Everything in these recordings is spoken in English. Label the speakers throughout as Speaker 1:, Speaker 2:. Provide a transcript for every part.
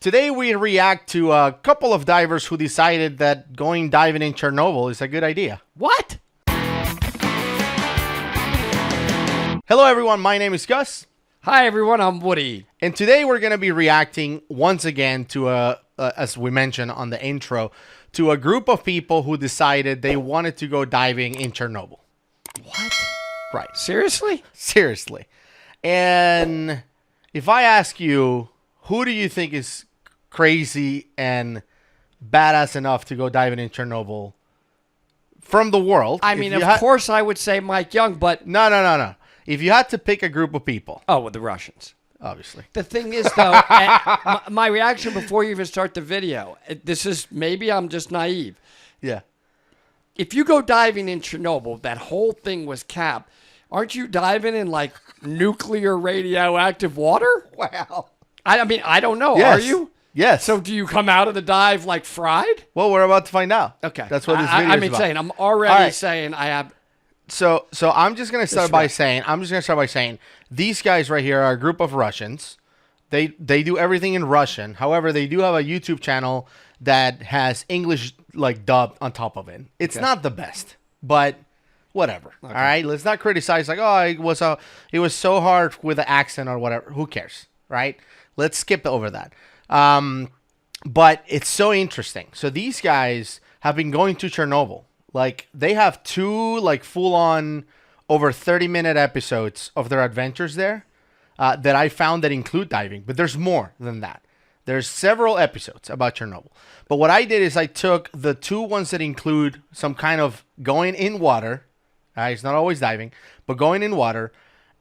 Speaker 1: Today we react to a couple of divers who decided that going diving in Chernobyl is a good idea.
Speaker 2: What?
Speaker 1: Hello everyone, my name is Gus.
Speaker 2: Hi everyone, I'm Woody.
Speaker 1: And today we're going to be reacting once again to as we mentioned on the intro, to a group of people who decided they wanted to go diving in Chernobyl.
Speaker 2: What?
Speaker 1: Right.
Speaker 2: Seriously?
Speaker 1: Seriously. And if I ask you, who do you think is crazy and badass enough to go diving in Chernobyl from the world?
Speaker 2: I mean, of course I would say Mike Young, but...
Speaker 1: No. If you had to pick a group of people.
Speaker 2: Oh, well, the Russians.
Speaker 1: Obviously.
Speaker 2: The thing is, though, my reaction before you even start the video, this is, maybe I'm just naive.
Speaker 1: Yeah.
Speaker 2: If you go diving in Chernobyl, that whole thing was capped. Aren't you diving in, like, nuclear radioactive water?
Speaker 1: Wow.
Speaker 2: I mean, I don't know.
Speaker 1: Yes.
Speaker 2: Are you?
Speaker 1: Yes.
Speaker 2: So do you come out of the dive, like, fried?
Speaker 1: Well, we're about to find out.
Speaker 2: Okay.
Speaker 1: That's what this video is about.
Speaker 2: saying, I'm already saying I have...
Speaker 1: So I'm just gonna start by saying these guys right here are a group of Russians. They do everything in Russian. However, they do have a YouTube channel that has English like dubbed on top of it. It's not the best, but whatever. Okay. All right, let's not criticize like, oh, it was so hard with the accent or whatever. Who cares, right? Let's skip over that. But it's so interesting. So these guys have been going to Chernobyl. Like, they have two, like, full-on over 30-minute episodes of their adventures there that I found that include diving. But there's more than that. There's several episodes about Chernobyl. But what I did is I took the two ones that include some kind of going in water. It's not always diving, but going in water.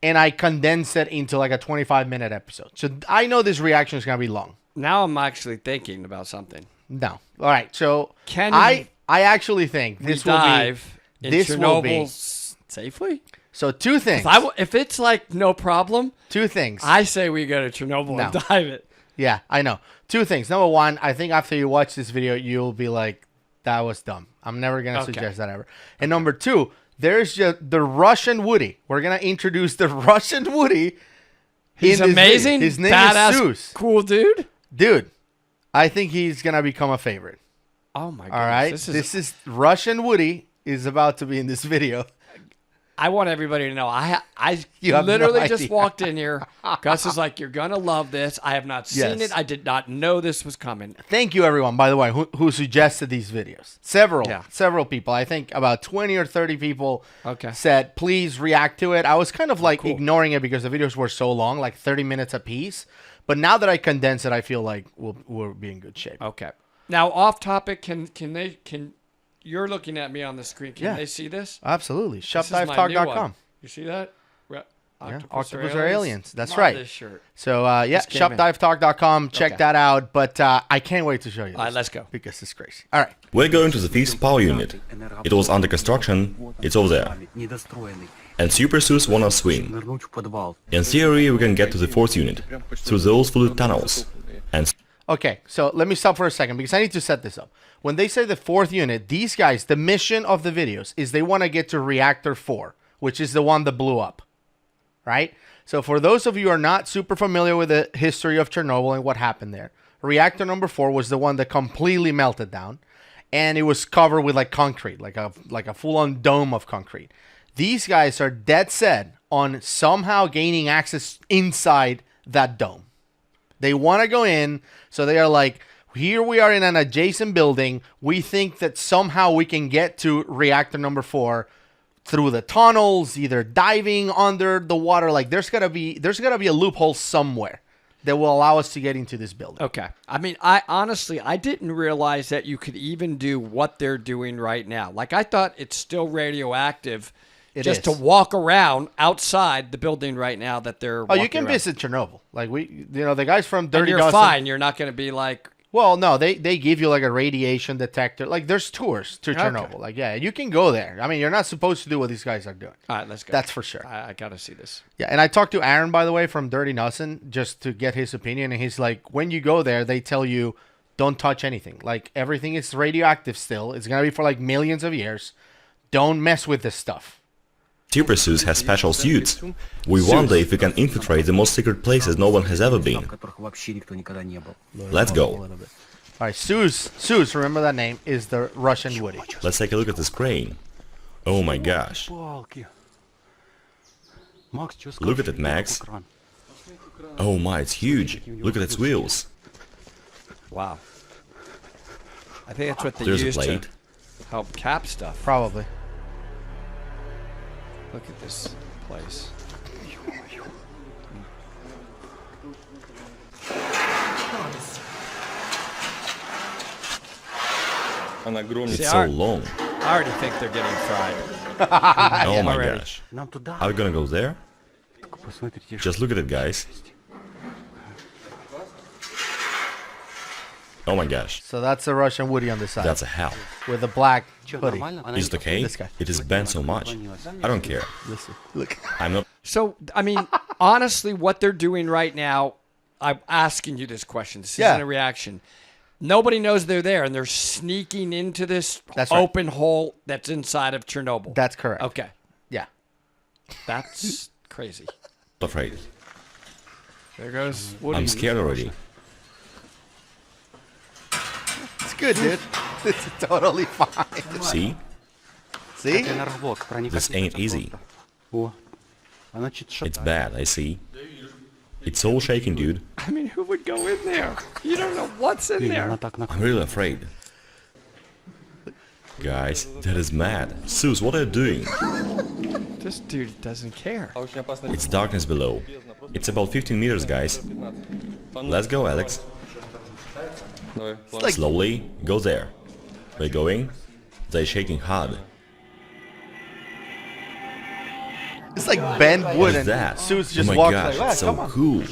Speaker 1: And I condensed it into, like, a 25-minute episode. So I know this reaction is going to be long.
Speaker 2: Now I'm actually thinking about something.
Speaker 1: No. All right. So I actually think this will be
Speaker 2: safely.
Speaker 1: So two things.
Speaker 2: If it's like no problem,
Speaker 1: two things.
Speaker 2: I say we go to Chernobyl and dive it.
Speaker 1: Yeah, I know. Two things. Number one, I think after you watch this video, you'll be like, "That was dumb. I'm never gonna suggest that ever." And number two, there's just the Russian Woody. We're gonna introduce the Russian Woody.
Speaker 2: He's amazing.
Speaker 1: His name
Speaker 2: badass,
Speaker 1: is Zeus.
Speaker 2: Cool dude.
Speaker 1: Dude, I think he's gonna become a favorite.
Speaker 2: Oh my god!
Speaker 1: All right, this is Russian Woody is about to be in this video.
Speaker 2: I want everybody to know. I literally just walked in here. Gus is like, "You're gonna love this." I have not seen it. I did not know this was coming.
Speaker 1: Thank you, everyone. By the way, who suggested these videos? Several people. I think about 20 or 30 people said, "Please react to it." I was kind of like ignoring it because the videos were so long, like 30 minutes a piece. But now that I condense it, I feel like we'll be in good shape.
Speaker 2: Okay. Now, off topic, can you're looking at me on the screen? Can they see this?
Speaker 1: Absolutely. ShopDiveTalk.com.
Speaker 2: You see that?
Speaker 1: Octopus or aliens. That's right.
Speaker 2: This shirt.
Speaker 1: So ShopDiveTalk.com. Check that out. But I can't wait to show you this.
Speaker 2: All right, let's go.
Speaker 1: Because it's crazy. All right.
Speaker 3: We're going to the fifth power unit. It was under construction. It's over there. And Super Zeus wanna swim. In theory, we can get to the fourth unit through those fluid tunnels. And
Speaker 1: okay, so let me stop for a second because I need to set this up. When they say the fourth unit, these guys, the mission of the videos is they want to get to Reactor 4, which is the one that blew up, right? So for those of you who are not super familiar with the history of Chernobyl and what happened there, Reactor number 4 was the one that completely melted down, and it was covered with like concrete, like a full-on dome of concrete. These guys are dead set on somehow gaining access inside that dome. They want to go in, so they are like, here we are in an adjacent building. We think that somehow we can get to Reactor number 4 through the tunnels, either diving under the water. Like there's gotta be a loophole somewhere that will allow us to get into this building.
Speaker 2: Okay. I mean, I honestly didn't realize that you could even do what they're doing right now. Like I thought it's still radioactive. Just to walk around outside the building right now that they're
Speaker 1: you can visit Chernobyl. Like the guys from Dirty
Speaker 2: Dustin. You're fine. You're not going to be like...
Speaker 1: Well, no, they give you like a radiation detector. Like there's tours to Chernobyl. Like, yeah, you can go there. I mean, you're not supposed to do what these guys are doing.
Speaker 2: All right, let's go.
Speaker 1: That's for sure.
Speaker 2: I got to see this.
Speaker 1: Yeah, and I talked to Aaron, by the way, from Dirty Dustin, just to get his opinion. And he's like, when you go there, they tell you, don't touch anything. Like everything is radioactive still. It's going to be for like millions of years. Don't mess with this stuff.
Speaker 3: Super Zeus has special suits. We wonder if we can infiltrate the most secret places no one has ever been. Let's go.
Speaker 1: Alright, Zeus, remember that name, is the Russian Woody.
Speaker 3: Let's take a look at this crane. Oh my gosh. Look at it, Max. Oh my, it's huge. Look at its wheels.
Speaker 2: Wow. I think that's what they
Speaker 3: There's a
Speaker 2: use to
Speaker 3: plate.
Speaker 2: help cap stuff.
Speaker 1: Probably.
Speaker 2: Look at this place.
Speaker 3: It's so long.
Speaker 2: I already think they're getting fried.
Speaker 3: Oh my
Speaker 2: already.
Speaker 3: gosh. Are we gonna go there? Just look at it, guys. Oh my gosh.
Speaker 1: So that's the Russian Woody on this side.
Speaker 3: That's a hell.
Speaker 1: With a black hoodie.
Speaker 3: Is it okay?
Speaker 1: This guy.
Speaker 3: It is bent so much. I don't care.
Speaker 1: Listen, look.
Speaker 3: I'm not.
Speaker 2: So, I mean, honestly, what they're doing right now, I'm asking you this question. This isn't a reaction. Nobody knows they're there, and they're sneaking into this open hole that's inside of Chernobyl.
Speaker 1: That's correct.
Speaker 2: Okay.
Speaker 1: Yeah.
Speaker 2: That's crazy.
Speaker 3: Afraid.
Speaker 2: There goes Woody.
Speaker 3: I'm scared already.
Speaker 1: It's good, dude. It's totally fine.
Speaker 3: See?
Speaker 1: See?
Speaker 3: This ain't easy. It's bad, I see. It's all shaking, dude.
Speaker 2: I mean, who would go in there? You don't know what's in there.
Speaker 3: I'm really afraid. Guys, that is mad. Zeus, what are you doing?
Speaker 2: This dude doesn't care.
Speaker 3: It's darkness below. It's about 15 meters, guys. Let's go, Alex.
Speaker 1: Like,
Speaker 3: Slowly, go there. We're going. They're shaking hard.
Speaker 1: it's like bent wood
Speaker 3: What is
Speaker 1: and
Speaker 3: that?
Speaker 1: Zeus
Speaker 3: Oh
Speaker 1: just
Speaker 3: my
Speaker 1: walks
Speaker 3: gosh,
Speaker 1: like,
Speaker 3: it's
Speaker 1: come
Speaker 3: so
Speaker 1: on.
Speaker 3: cool.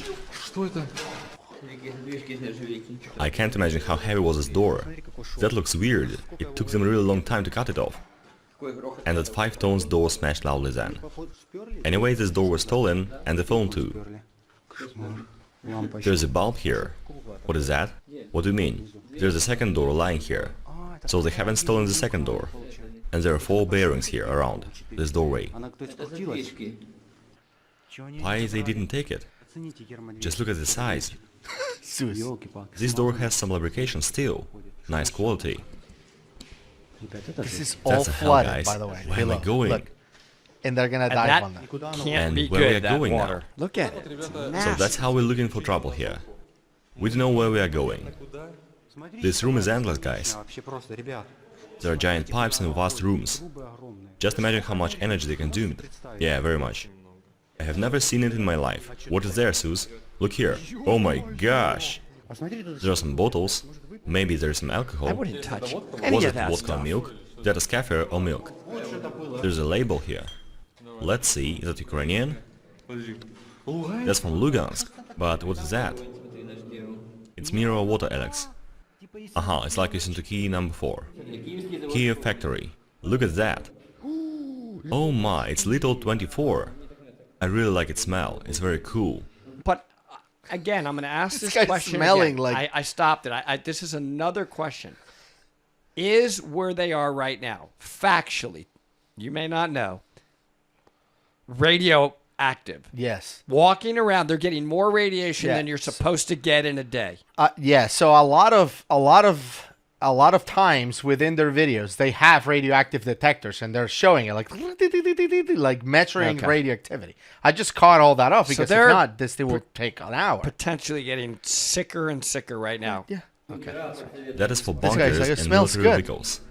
Speaker 3: I can't imagine how heavy was this door. That looks weird. It took them a really long time to cut it off. And that 5 tons door smashed loudly then. Anyway, this door was stolen, and the phone too. There's a bulb here. What is that? What do you mean? There's a second door lying here. So they haven't stolen the second door. And there are 4 bearings here around this doorway. Why they didn't take it? Just look at the size.
Speaker 1: Zeus.
Speaker 3: This door has some lubrication still. Nice quality.
Speaker 1: This is all
Speaker 3: That's a hell,
Speaker 1: flooded,
Speaker 3: guys.
Speaker 1: by the way.
Speaker 3: Where am I
Speaker 1: Below.
Speaker 3: going?
Speaker 1: Look. And they're gonna
Speaker 2: And
Speaker 1: dive
Speaker 2: that
Speaker 1: on that.
Speaker 2: can't
Speaker 3: And
Speaker 2: be
Speaker 3: where we are
Speaker 2: good, that
Speaker 3: going now?
Speaker 2: water. Look at it. It's
Speaker 3: So
Speaker 2: nasty.
Speaker 3: that's how we're looking for trouble here. We don't know where we are going. This room is endless, guys. There are giant pipes and vast rooms. Just imagine how much energy they consumed. Yeah, very much. I have never seen it in my life. What is there, Zeus? Look here. Oh my gosh. There are some bottles. Maybe there's some
Speaker 2: I
Speaker 3: alcohol.
Speaker 2: wouldn't touch any
Speaker 3: Was
Speaker 2: of
Speaker 3: it
Speaker 2: that
Speaker 3: vodka or
Speaker 2: stuff.
Speaker 3: milk? That is kaffir or milk. There's a label here. Let's see, is that Ukrainian? That's from Lugansk. But what is that? It's mineral water, Alex. Aha, it's like it's into key number 4. Kiev factory. Look at that. Oh my, it's little 24. I really like its smell. It's very cool.
Speaker 2: But again, I'm going to ask this
Speaker 1: guy's
Speaker 2: question
Speaker 1: smelling
Speaker 2: again.
Speaker 1: like-
Speaker 2: I stopped it. This is another question. Is where they are right now, factually, you may not know, radioactive?
Speaker 1: Yes.
Speaker 2: Walking around, they're getting more radiation than
Speaker 1: Yeah.
Speaker 2: you're supposed to get in a day.
Speaker 1: Yeah. So a lot of times within their videos, they have radioactive detectors, and they're showing it like measuring
Speaker 2: Okay.
Speaker 1: radioactivity. I just caught all that up because if
Speaker 2: they're
Speaker 1: not, this thing will take an hour.
Speaker 2: Potentially getting sicker and sicker right now.
Speaker 1: Yeah.
Speaker 2: Okay.
Speaker 3: That is for
Speaker 1: guy's
Speaker 3: bunkers
Speaker 1: like, it
Speaker 3: and
Speaker 1: smells
Speaker 3: military
Speaker 1: good.
Speaker 3: vehicles.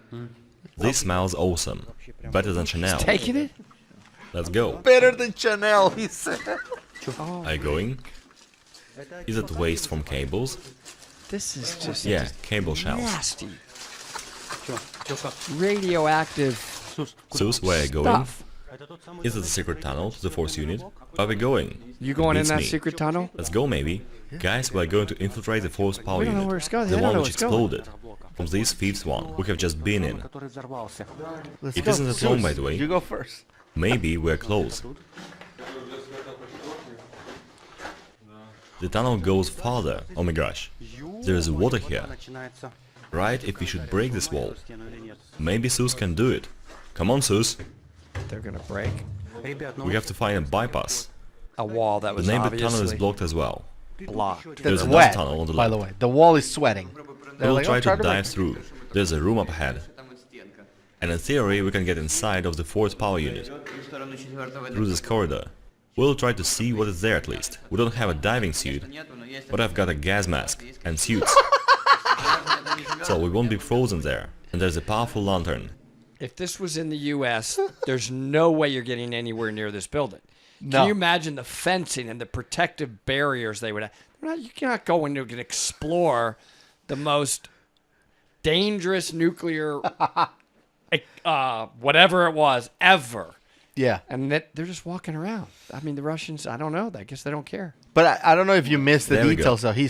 Speaker 3: This smells awesome. Better than Chanel.
Speaker 2: Taking it?
Speaker 3: Let's go.
Speaker 1: Better than Chanel, he said.
Speaker 3: Are you going? Is it waste from cables?
Speaker 2: This is just
Speaker 3: Yeah, cable shells.
Speaker 2: nasty. Radioactive
Speaker 3: Zeus, where are you going?
Speaker 2: stuff.
Speaker 3: Is it the secret tunnel to the force unit? Where are we going?
Speaker 2: You going in
Speaker 3: Beats
Speaker 2: that
Speaker 3: me.
Speaker 2: secret tunnel?
Speaker 3: Let's go, maybe. Guys, we are going to infiltrate the force power
Speaker 2: We don't know
Speaker 3: unit.
Speaker 2: where it's going.
Speaker 3: The
Speaker 2: They don't
Speaker 3: one
Speaker 2: know
Speaker 3: which
Speaker 2: what's going.
Speaker 3: exploded. From this 5th one we have just been in.
Speaker 1: Let's
Speaker 3: It
Speaker 1: go.
Speaker 3: isn't that long,
Speaker 1: Zeus,
Speaker 3: by the way.
Speaker 1: You go first.
Speaker 3: Maybe we're close. The tunnel goes farther. Oh my gosh. There is water here. Right, if we should break this wall. Maybe Zeus can do it. Come on, Zeus.
Speaker 2: They're gonna break.
Speaker 3: We have to find a bypass.
Speaker 2: A wall that
Speaker 3: The
Speaker 2: was
Speaker 3: name of the tunnel is
Speaker 2: obviously
Speaker 3: blocked as well.
Speaker 2: blocked.
Speaker 3: There's
Speaker 1: It's
Speaker 3: another
Speaker 1: wet,
Speaker 3: tunnel on the
Speaker 1: by
Speaker 3: left.
Speaker 1: the way. The wall is sweating. They're
Speaker 3: We'll
Speaker 1: like,
Speaker 3: try
Speaker 1: "Oh,
Speaker 3: to
Speaker 1: make-"
Speaker 3: dive through. There's a room up ahead. And in theory, we can get inside of the fourth power unit through this corridor. We'll try to see what is there at least. We don't have a diving suit, but I've got a gas mask and suits. So we won't be frozen there. And there's a powerful lantern.
Speaker 2: If this was in the U.S., there's no way you're getting anywhere near this building.
Speaker 1: No.
Speaker 2: Can you imagine the fencing and the protective barriers they would have? You cannot go in and explore the most dangerous nuclear, whatever it was, ever.
Speaker 1: Yeah.
Speaker 2: And that they're just walking around. I mean, the Russians, I don't know. I guess they don't care.
Speaker 1: But I don't know if you missed the
Speaker 3: There we go.
Speaker 1: details, though. He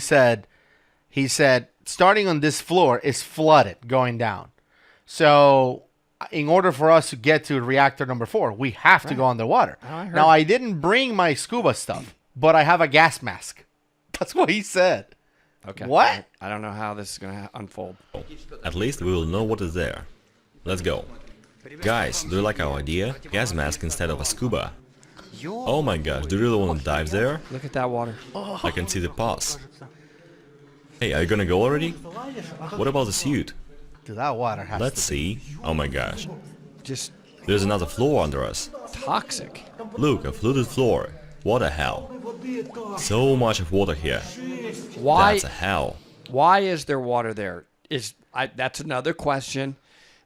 Speaker 1: said, starting on this floor is flooded going down. So in order for us to get to reactor number 4, we have to go underwater.
Speaker 2: Oh, I heard.
Speaker 1: Now, I didn't bring my scuba stuff, but I have a gas mask. That's what he said.
Speaker 2: Okay.
Speaker 1: What?
Speaker 2: I don't know how this is going to unfold.
Speaker 3: At least we will know what is there. Let's go. Guys, do you like our idea? Gas mask instead of a scuba. Oh my gosh, do you really want to dive there?
Speaker 2: Look at that water.
Speaker 3: I can see the pass. Hey, are you gonna go already? What about the suit?
Speaker 1: Dude, that water has
Speaker 3: Let's
Speaker 1: to be.
Speaker 3: see. Oh my gosh.
Speaker 2: Just
Speaker 3: There's another floor under us.
Speaker 2: toxic.
Speaker 3: Look, a flooded floor. What a hell. So much of water here.
Speaker 2: Why?
Speaker 3: That's a hell.
Speaker 2: Why is there water there? That's another question.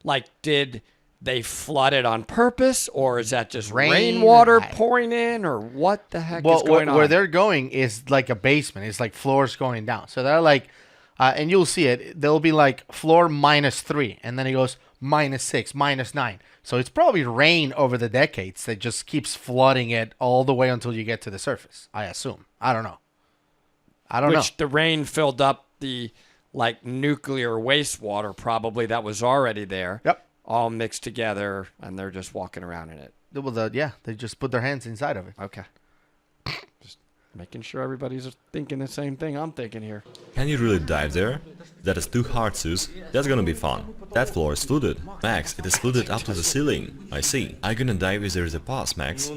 Speaker 2: Like, did they flood it on purpose, or is that just rainwater pouring in, or what the heck is going on?
Speaker 1: Where they're going is like a basement. It's like floors going down. So they're like, and you'll see it. They'll be like floor -3, and then it goes -6, -9. So it's probably rain over the decades that just keeps flooding it all the way until you get to the surface. I assume. I don't know.
Speaker 2: Which the rain filled up the like nuclear wastewater probably that was already there.
Speaker 1: Yep.
Speaker 2: All mixed together, and they're just walking around in it.
Speaker 1: Well, they just put their hands inside of it.
Speaker 2: Okay. Just making sure everybody's thinking the same thing I'm thinking here.
Speaker 3: Can you really dive there? That is too hard, Sus. That's gonna be fun. That floor is flooded. Max, it is flooded up to the ceiling. I see. Are you gonna dive if there is a pass, Max?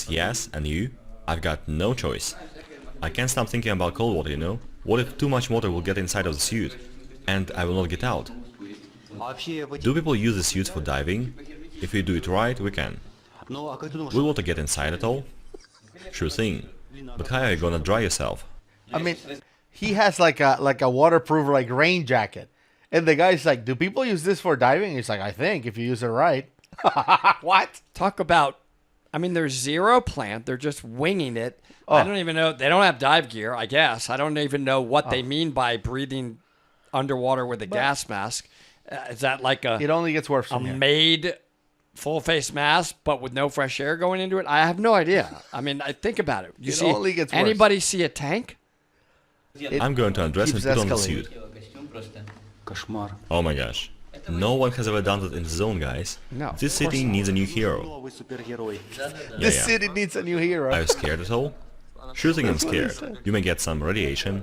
Speaker 3: Yes, and you? I've got no choice. I can't stop thinking about cold water, you know? What if too much water will get inside of the suit? And I will not get out? Do people use the suits for diving? If we do it right, we can. Will water get inside at all? Sure thing. But how are you gonna dry yourself?
Speaker 1: I mean, he has like a waterproof like rain jacket, and the guy's like, "Do people use this for diving?" He's like, "I think if you use it right." What?
Speaker 2: Talk about, I mean, there's zero plant. They're just winging it.
Speaker 1: Oh.
Speaker 2: I don't even know. They don't have dive gear, I guess. I don't even know what they mean by breathing underwater with a gas mask. Is that like
Speaker 1: It only gets worse from here.
Speaker 2: made full face mask, but with no fresh air going into it? I have no idea. I mean, I think about it.
Speaker 1: It only gets worse.
Speaker 2: Anybody see a tank?
Speaker 3: I'm going to undress and
Speaker 1: keeps
Speaker 3: put on the
Speaker 1: escalating.
Speaker 3: suit. Oh my gosh. No one has ever done that in the zone, guys.
Speaker 2: No,
Speaker 3: This
Speaker 2: of course
Speaker 3: city
Speaker 2: not.
Speaker 3: needs a new hero.
Speaker 1: This
Speaker 3: yeah.
Speaker 1: city needs a new hero.
Speaker 3: Are you scared at all? Sure thing I'm scared. You may get some radiation.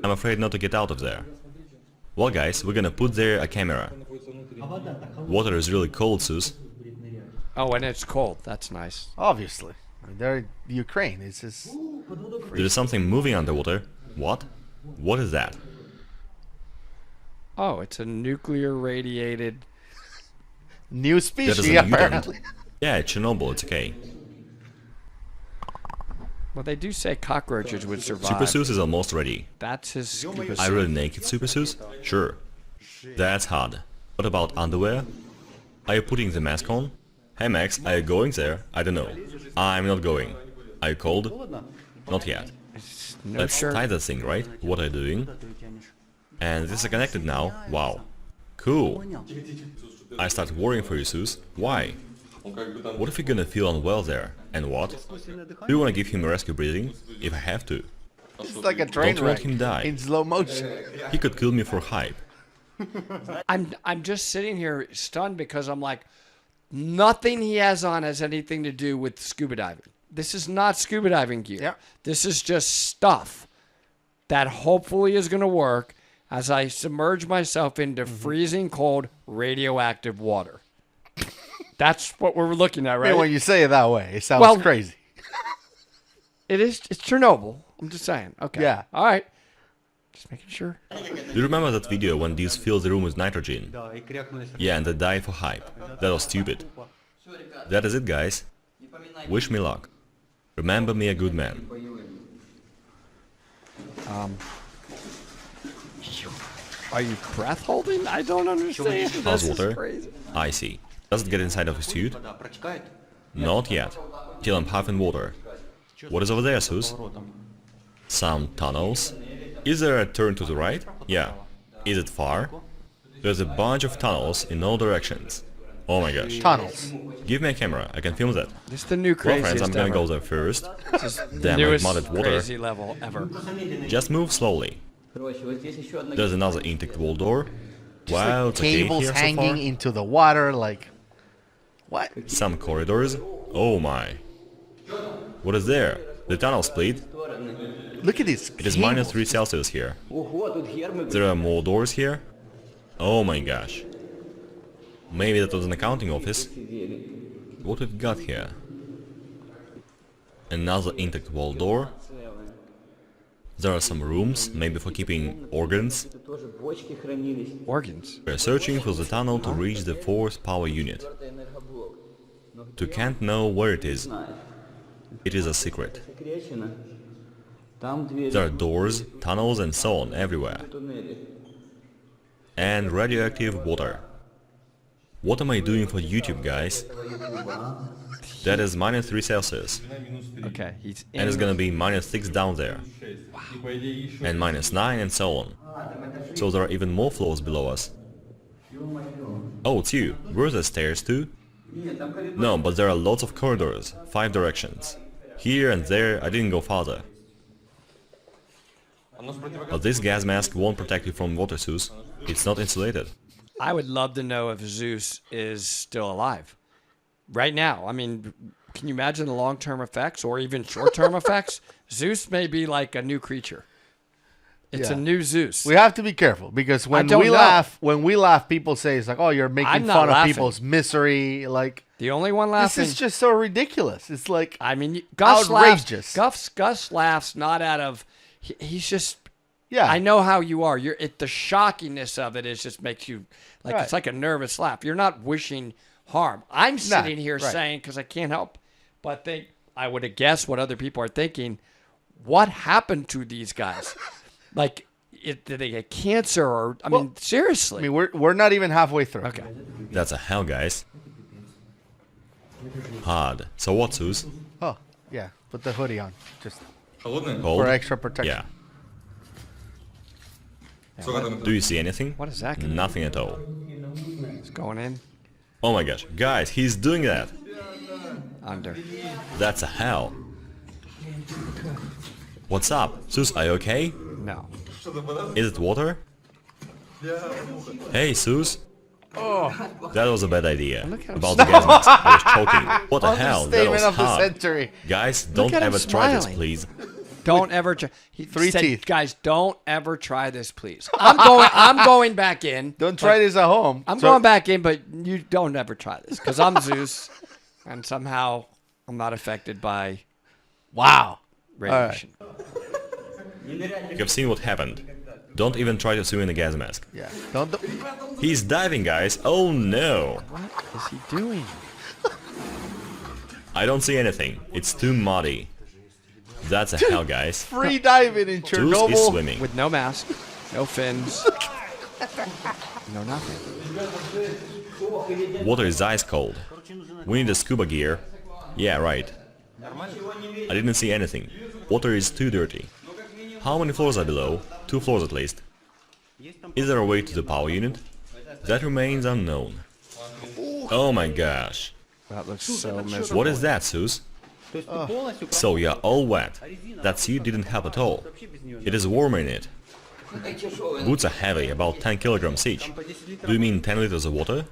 Speaker 3: I'm afraid not to get out of there. Well guys, we're gonna put there a camera. Water is really cold, Sus.
Speaker 2: Oh, and it's cold. That's nice.
Speaker 1: Obviously, I mean, they're Ukraine. It's just
Speaker 3: There is something moving underwater. What? What is that?
Speaker 2: Oh, it's a nuclear radiated.
Speaker 1: new
Speaker 3: That
Speaker 1: species.
Speaker 3: is a mutant.
Speaker 1: Apparently,
Speaker 3: Yeah, it's Chernobyl, it's okay.
Speaker 2: Well, they do say cockroaches would survive.
Speaker 3: Super Sus is almost ready.
Speaker 2: That's his scuba
Speaker 3: Are
Speaker 2: suit.
Speaker 3: you really naked, Super Sus? Sure. That's hard. What about underwear? Are you putting the mask on? Hey Max, are you going there? I don't know. I'm not going. Are you cold? Not yet.
Speaker 2: No
Speaker 3: Let's
Speaker 2: shirt.
Speaker 3: tie that thing, right? What are you doing? And this is connected now. Wow. Cool. I start worrying for you, Sus. Why? What if you're gonna feel unwell there? And what? Do you wanna give him rescue breathing? If I have to.
Speaker 1: it's like a train
Speaker 3: Don't let
Speaker 1: wreck
Speaker 3: him die.
Speaker 1: in slow motion.
Speaker 3: He could kill me for hype.
Speaker 2: I'm just sitting here stunned because I'm like, nothing he has on has anything to do with scuba diving. This is not scuba diving gear.
Speaker 1: Yeah.
Speaker 2: This is just stuff that hopefully is going to work as I submerge myself into freezing cold radioactive water. That's what we're looking at,
Speaker 1: I
Speaker 2: right?
Speaker 1: mean, when you say it that way, it sounds crazy.
Speaker 2: It is. It's Chernobyl. I'm just saying. Okay.
Speaker 1: Yeah.
Speaker 2: All right. Just making sure.
Speaker 3: Do you remember that video when these filled the room with nitrogen? Yeah, and they died for hype. That was stupid. That is it, guys. Wish me luck. Remember me a good man.
Speaker 2: Are you breath holding? I don't understand.
Speaker 3: How's
Speaker 2: This is
Speaker 3: water?
Speaker 2: crazy.
Speaker 3: I see. Does it get inside of his suit? Not yet. Till I'm half in water. What is over there, Sus? Some tunnels. Is there a turn to the right? Yeah. Is it far? There's a bunch of tunnels in all directions. Oh my gosh.
Speaker 1: Tunnels.
Speaker 3: Give me a camera, I can film that.
Speaker 2: This is the new
Speaker 3: Well
Speaker 2: craziest
Speaker 3: friends, I'm gonna
Speaker 2: ever.
Speaker 3: go there first. Damn, I
Speaker 2: Newest
Speaker 3: modded water.
Speaker 2: crazy level ever.
Speaker 3: Just move slowly. There's another intake wall door. Wow, it's okay
Speaker 1: Cables
Speaker 3: here so
Speaker 1: hanging
Speaker 3: far.
Speaker 1: into the water, like what?
Speaker 3: Some corridors. Oh my. What is there? The tunnel split.
Speaker 1: Look at this.
Speaker 3: It is minus 3 Celsius here. There are more doors here. Oh my gosh. Maybe that was an accounting office. What we've got here? Another intact wall door. There are some rooms, maybe for keeping organs.
Speaker 2: Organs.
Speaker 3: We're searching for the tunnel to reach the 4th power unit. You can't know where it is. It is a secret. There are doors, tunnels and so on everywhere. And radioactive water. What am I doing for YouTube, guys? That is minus 3 Celsius.
Speaker 2: Okay, he's in.
Speaker 3: And it's gonna be minus 6 down there. And minus 9 and so on. So there are even more floors below us. Oh, it's you. Where's the stairs to? No, but there are lots of corridors, 5 directions. Here and there, I didn't go farther. But this gas mask won't protect you from water, Sus. It's not insulated.
Speaker 2: I would love to know if Zeus is still alive. Right now. I mean, can you imagine the long-term effects or even short-term effects? Zeus may be like a new creature. It's a new Zeus.
Speaker 1: We have to be careful because when
Speaker 2: don't
Speaker 1: we
Speaker 2: know.
Speaker 1: laugh, people say it's like, "Oh, you're making
Speaker 2: I'm not
Speaker 1: fun of
Speaker 2: laughing.
Speaker 1: people's misery." Like
Speaker 2: The only one
Speaker 1: this
Speaker 2: laughing.
Speaker 1: is just so ridiculous. It's like
Speaker 2: I mean, Gus
Speaker 1: outrageous.
Speaker 2: laughs. Gus laughs not out of. He's just.
Speaker 1: yeah,
Speaker 2: I know how you are. The shockingness of it is just makes you like
Speaker 1: Right.
Speaker 2: it's like a nervous laugh. You're not wishing harm. I'm sitting here
Speaker 1: right.
Speaker 2: saying because I can't help but think I would have guessed what other people are thinking. What happened to these guys? Like, did they get cancer or? I mean, seriously.
Speaker 1: I mean, we're not even halfway through.
Speaker 2: Okay.
Speaker 3: That's a hell, guys. Hard. So what, Sus?
Speaker 1: Oh, yeah. Put the hoodie on, just
Speaker 3: Cold?
Speaker 1: for extra protection.
Speaker 3: Yeah. Do you see anything?
Speaker 2: What is that gonna
Speaker 3: Nothing at all.
Speaker 2: It's going in
Speaker 3: Oh my gosh, guys, he's doing that.
Speaker 2: under.
Speaker 3: That's a hell. What's up? Sus, are you okay?
Speaker 2: No.
Speaker 3: Is it water? Hey, Sus. That was a bad idea.
Speaker 2: Look at him
Speaker 3: About the gas mask, I was choking. What the hell? That
Speaker 1: Understatement
Speaker 3: was
Speaker 1: of the
Speaker 3: hard.
Speaker 1: century.
Speaker 3: Guys, don't
Speaker 2: at him
Speaker 3: ever try this,
Speaker 2: smiling.
Speaker 3: please.
Speaker 2: Don't ever try. He
Speaker 1: 3
Speaker 2: said,
Speaker 1: teeth.
Speaker 2: Guys, don't ever try this, please. I'm going back in.
Speaker 1: Don't try this at home.
Speaker 2: I'm going back in, but you don't ever try this because I'm Zeus, and somehow I'm not affected by
Speaker 1: Wow.
Speaker 2: radiation.
Speaker 3: You've seen what happened. Don't even try to swim in a gas mask.
Speaker 1: Yeah. Don't.
Speaker 3: He's diving, guys. Oh no.
Speaker 2: What is he doing?
Speaker 3: I don't see anything. It's too muddy. That's a hell, guys.
Speaker 1: Free diving in
Speaker 3: Zeus is
Speaker 1: Chernobyl.
Speaker 3: swimming.
Speaker 2: With no mask, no fins, no nothing.
Speaker 3: Water is ice cold. We need a scuba gear. Yeah, right. I didn't see anything. Water is too dirty. How many floors are below? 2 floors at least. Is there a way to the power unit? That remains unknown. Oh my gosh.
Speaker 2: That looks so miserable.
Speaker 3: What is that, Sus? So you're all wet. That suit didn't help at all. It is warmer in it. Boots are heavy, about 10 kilograms each. Do you mean 10 liters of water?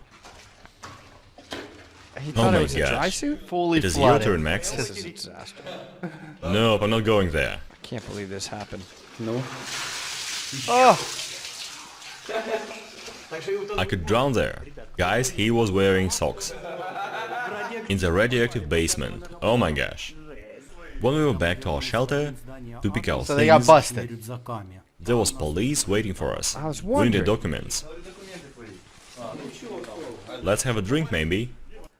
Speaker 2: He
Speaker 3: Oh
Speaker 2: thought
Speaker 3: my
Speaker 2: it was a dry
Speaker 3: gosh.
Speaker 2: suit?
Speaker 1: Fully
Speaker 3: It is your
Speaker 1: flooded.
Speaker 3: turn, Max.
Speaker 2: This is a disaster.
Speaker 3: Nope, I'm not going there.
Speaker 2: I can't believe this happened.
Speaker 1: Oh,
Speaker 3: I could drown there. Guys, he was wearing socks. In the radioactive basement. Oh my gosh. When we were back to our shelter to pick our
Speaker 1: So they got
Speaker 3: things,
Speaker 1: busted.
Speaker 3: there was police waiting for us.
Speaker 2: I was
Speaker 3: We need
Speaker 2: wondering.
Speaker 3: the documents. Let's have a drink maybe.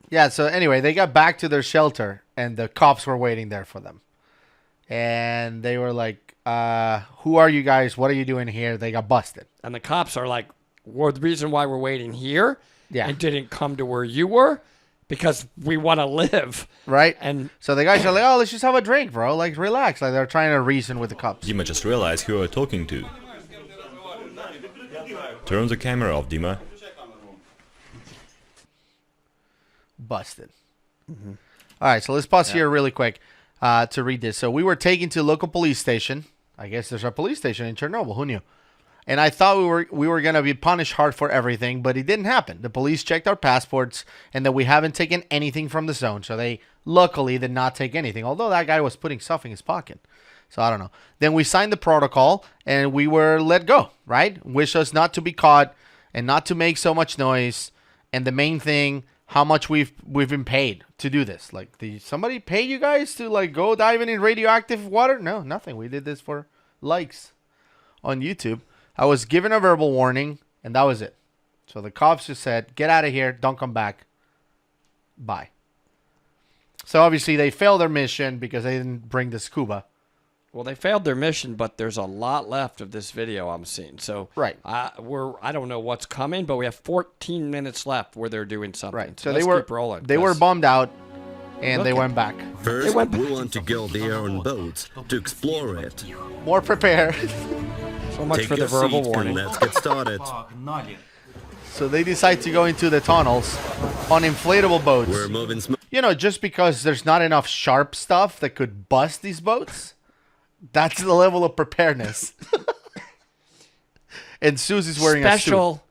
Speaker 1: Yeah, so anyway, they got back to their shelter, and the cops were waiting there for them. And they were like, who are you guys? What are you doing here? They got busted.
Speaker 2: And the cops are like, well, the reason why we're waiting here
Speaker 1: Yeah.
Speaker 2: and didn't come to where you were, because we want to live.
Speaker 1: Right?
Speaker 2: And
Speaker 1: So the guys are like, oh, let's just have a drink, bro. Like, relax. Like, they're trying to reason with the cops.
Speaker 3: Dima just realized who you are talking to. Turn the camera off, Dima.
Speaker 1: Busted. All right, so let's pause here really quick to read this. So we were taken to a local police station. I guess there's a police station in Chernobyl. Who knew? And I thought we were gonna be punished hard for everything, but it didn't happen. The police checked our passports, and that we haven't taken anything from the zone. So they luckily did not take anything. Although that guy was putting stuff in his pocket. So I don't know. Then we signed the protocol, and we were let go. Right? Wish us not to be caught and not to make so much noise. And the main thing, how much we've been paid to do this. Like, somebody pay you guys to like go diving in radioactive water? No, nothing. We did this for likes on YouTube. I was given a verbal warning, and that was it. So the cops just said, get out of here, don't come back. Bye. So obviously they failed their mission because they didn't bring the scuba.
Speaker 2: well, they failed their mission, but there's a lot left of this video I'm seeing. So
Speaker 1: Right.
Speaker 2: I don't know what's coming, but we have 14 minutes left where they're doing something.
Speaker 1: Right.
Speaker 2: So
Speaker 1: So
Speaker 2: let's
Speaker 1: they were
Speaker 2: keep rolling.
Speaker 1: they were
Speaker 2: 'cause
Speaker 1: bummed out, and they
Speaker 2: Look
Speaker 1: went back.
Speaker 4: First,
Speaker 2: went
Speaker 4: we want to go there on boats to explore it.
Speaker 1: More prepared.
Speaker 2: so much
Speaker 4: Take
Speaker 2: for the
Speaker 4: your
Speaker 2: verbal
Speaker 4: seat
Speaker 2: warning.
Speaker 4: and let's get started.
Speaker 1: So they decide to go into the tunnels on inflatable boats.
Speaker 4: We're moving smooth.
Speaker 1: You know, just because there's not enough sharp stuff that could bust these boats, that's the level of preparedness. And Susie's wearing a suit.
Speaker 2: Special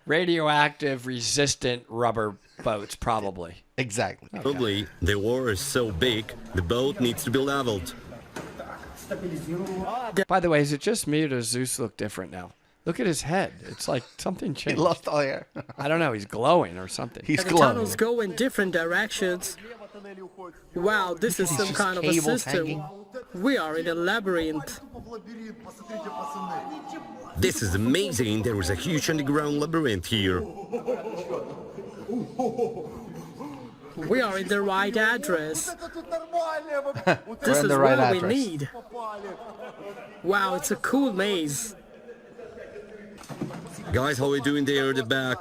Speaker 2: radioactive resistant rubber boats, probably.
Speaker 1: Exactly.
Speaker 4: Probably the water is so big, the boat needs to be leveled.
Speaker 2: By the way, is it just me or does Zeus look different now? Look at his head. It's like something
Speaker 1: He
Speaker 2: changed.
Speaker 1: lost all hair.
Speaker 2: I don't know. He's glowing or something.
Speaker 1: He's
Speaker 5: The
Speaker 1: glowing.
Speaker 5: tunnels go in different directions. Wow, this is some
Speaker 1: just
Speaker 5: kind of a
Speaker 1: cables
Speaker 5: system.
Speaker 1: hanging.
Speaker 5: We are in a labyrinth.
Speaker 4: This is amazing. There is a huge underground labyrinth here.
Speaker 5: We are in the right address.
Speaker 1: We're
Speaker 5: This
Speaker 1: in
Speaker 5: is
Speaker 1: the right
Speaker 5: what we
Speaker 1: address.
Speaker 5: need. Wow, it's a cool maze.
Speaker 4: Guys, how are we doing there at the back?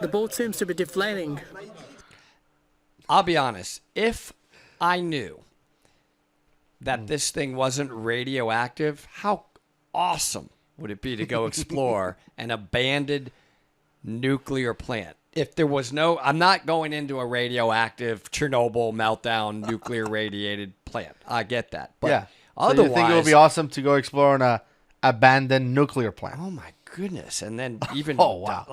Speaker 5: The boat seems to be deflating.
Speaker 2: I'll be honest. If I knew that this thing wasn't radioactive, how awesome would it be to go explore an abandoned nuclear plant? If there was no, I'm not going into a radioactive Chernobyl meltdown nuclear radiated plant. I get that. But
Speaker 1: Yeah. So
Speaker 2: otherwise,
Speaker 1: you think it would be awesome to go explore an abandoned nuclear plant?
Speaker 2: oh my goodness. And then even
Speaker 1: Oh, wow.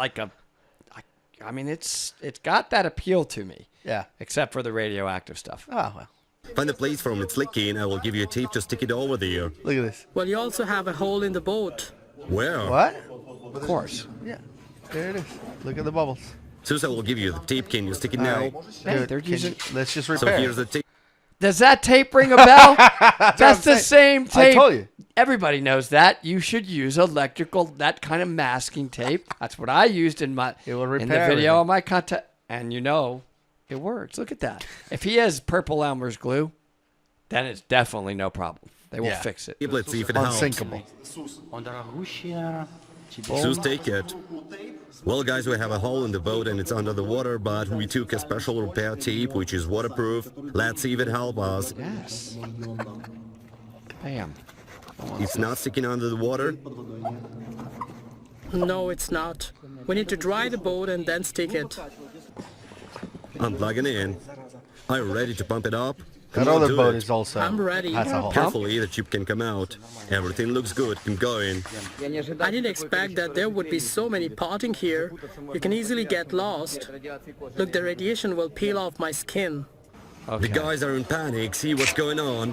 Speaker 2: I mean, it's got that appeal to me,
Speaker 1: Yeah.
Speaker 2: except for the radioactive stuff.
Speaker 1: Oh, well.
Speaker 4: Find a place from it's leaky and I will give you a tape to stick it over there.
Speaker 1: Look at this.
Speaker 5: Well, you also have a hole in the boat.
Speaker 4: Where?
Speaker 1: What?
Speaker 2: Of course.
Speaker 1: Yeah. There it is. Look at the bubbles.
Speaker 4: Susa will give you the tape. Can you stick it now?
Speaker 2: Hey,
Speaker 1: Dude,
Speaker 2: they're
Speaker 1: can
Speaker 2: using.
Speaker 1: you- let's just
Speaker 4: So
Speaker 1: repair.
Speaker 4: here's the tape.
Speaker 2: Does that tape ring a bell? That's the
Speaker 1: saying.
Speaker 2: same tape.
Speaker 1: I told you.
Speaker 2: Everybody knows that. You should use electrical, that kind of masking tape. That's what I used in my
Speaker 1: It will
Speaker 2: in the
Speaker 1: repair
Speaker 2: video
Speaker 1: everything.
Speaker 2: of my content. And you know, it works. Look at that. If he has purple Elmer's glue, then it's definitely no problem. They will
Speaker 1: Yeah.
Speaker 2: fix it.
Speaker 4: Let's see if it helps.
Speaker 1: Unsinkable.
Speaker 4: Sus, take it. Well, guys, we have a hole in the boat and it's under the water, but we took a special repair tape which is waterproof. Let's see if it helps us.
Speaker 2: Yes. Bam.
Speaker 4: It's not sticking under the water.
Speaker 5: No, it's not. We need to dry the boat and then stick it.
Speaker 4: I'm plugging in. Are you ready to pump it up?
Speaker 1: That
Speaker 4: Come on,
Speaker 1: other
Speaker 4: do
Speaker 1: boat
Speaker 4: it.
Speaker 1: is also.
Speaker 5: I'm ready.
Speaker 1: Has a hole.
Speaker 4: Carefully, the tube can come out. Everything looks good. Keep going.
Speaker 5: I didn't expect that there would be so many parting here. You can easily get lost. Look, the radiation will peel off my skin.
Speaker 4: The guys are in panic. See what's going on.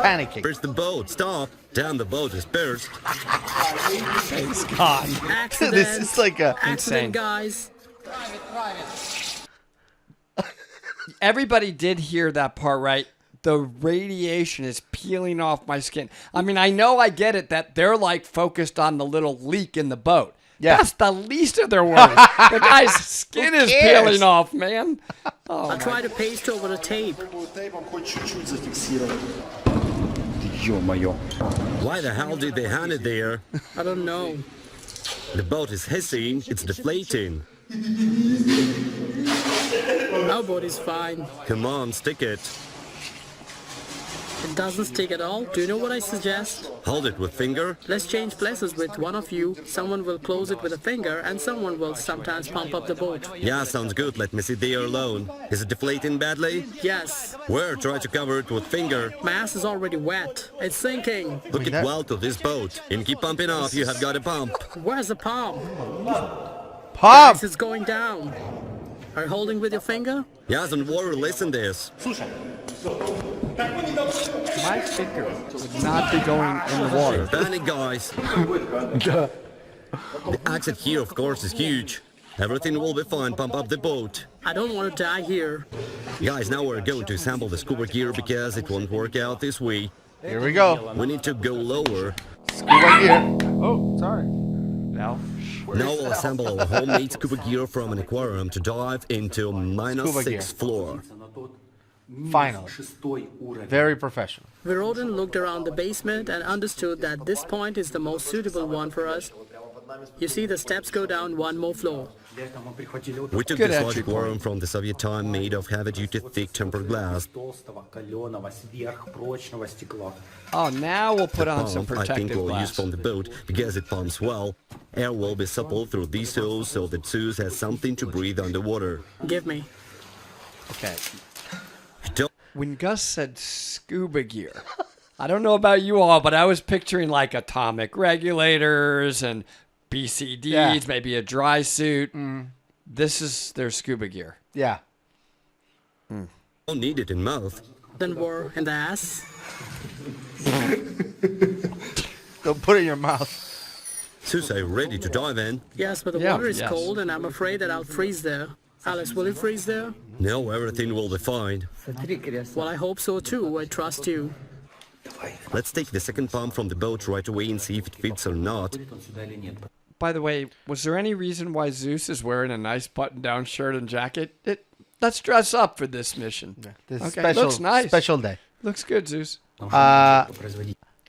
Speaker 1: panicking.
Speaker 4: Where's the boat? Stop! Damn, the boat is burst.
Speaker 2: Thanks God.
Speaker 5: Accident.
Speaker 1: This is like a
Speaker 5: Accident,
Speaker 2: insane.
Speaker 5: guys.
Speaker 2: Everybody did hear that part, right? The radiation is peeling off my skin. I mean, I know I get it that they're like focused on the little leak in the boat.
Speaker 1: Yeah.
Speaker 2: That's the least of their worries. The guy's skin is
Speaker 1: cares?
Speaker 2: peeling off, man. Oh,
Speaker 5: I'll try to paste over the tape.
Speaker 4: Why the hell did they hand it there?
Speaker 5: I don't know.
Speaker 4: The boat is hissing. It's deflating.
Speaker 5: Our boat is fine.
Speaker 4: Come on, stick it.
Speaker 5: It doesn't stick at all. Do you know what I suggest?
Speaker 4: Hold it with finger.
Speaker 5: Let's change places with one of you. Someone will close it with a finger and someone will sometimes pump up the boat.
Speaker 4: Yeah, sounds good. Let me sit there alone. Is it deflating badly?
Speaker 5: Yes.
Speaker 4: Where? Try to cover it with finger.
Speaker 5: My ass is already wet. It's sinking.
Speaker 4: Hook it well to this boat. And keep pumping off. You have got a pump.
Speaker 5: Where's the pump?
Speaker 1: pump.
Speaker 5: Guys, it's going down. Are you holding with your finger?
Speaker 4: Yeah, don't worry. Listen this.
Speaker 2: my finger would not be going in the water.
Speaker 4: Panic, guys. The exit here, of course, is huge. Everything will be fine. Pump up the boat.
Speaker 5: I don't want to die here.
Speaker 4: Guys, now we're going to assemble the scuba gear because it won't work out this way.
Speaker 1: Here we go.
Speaker 4: We need to go lower.
Speaker 1: Scuba gear. Oh, sorry.
Speaker 2: No.
Speaker 4: Now we'll assemble our homemade scuba gear from an aquarium to dive into
Speaker 1: Scuba gear.
Speaker 4: -6th floor.
Speaker 1: Finally. Very professional.
Speaker 5: We rode and looked around the basement and understood that this point is the most suitable one for us. You see, the steps go down one more floor.
Speaker 4: We took
Speaker 2: Good
Speaker 4: this
Speaker 2: entry
Speaker 4: large aquarium from the Soviet time, made of heavy-duty thick tempered glass.
Speaker 2: Oh, now we'll put on some
Speaker 4: Pump, I think
Speaker 2: protective
Speaker 4: we'll use
Speaker 2: glass.
Speaker 4: from the boat because it pumps well. Air will be supple through these holes so that Zeus has something to breathe underwater.
Speaker 5: Give me.
Speaker 2: Okay.
Speaker 4: Don't
Speaker 2: When Gus said scuba gear, I don't know about you all, but I was picturing like atomic regulators and BCDs,
Speaker 1: Yeah.
Speaker 2: maybe a dry suit. This is their scuba gear.
Speaker 1: Yeah.
Speaker 4: need it in mouth.
Speaker 5: Then we're in the ass.
Speaker 1: Don't put it in your mouth.
Speaker 4: Zeus, are you ready to dive in?
Speaker 5: Yes, but the
Speaker 2: Yeah,
Speaker 5: water is
Speaker 2: yes.
Speaker 5: cold and I'm afraid that I'll freeze there. Alex, will you freeze there?
Speaker 4: No, everything will be fine.
Speaker 5: Well, I hope so too. I trust you.
Speaker 4: Let's take the second pump from the boat right away and see if it fits or not.
Speaker 2: By the way, was there any reason why Zeus is wearing a nice button-down shirt and jacket? Let's dress up for this mission.
Speaker 1: This is
Speaker 2: Okay,
Speaker 1: special,
Speaker 2: looks nice.
Speaker 1: special day.
Speaker 2: Looks good, Zeus.
Speaker 1: I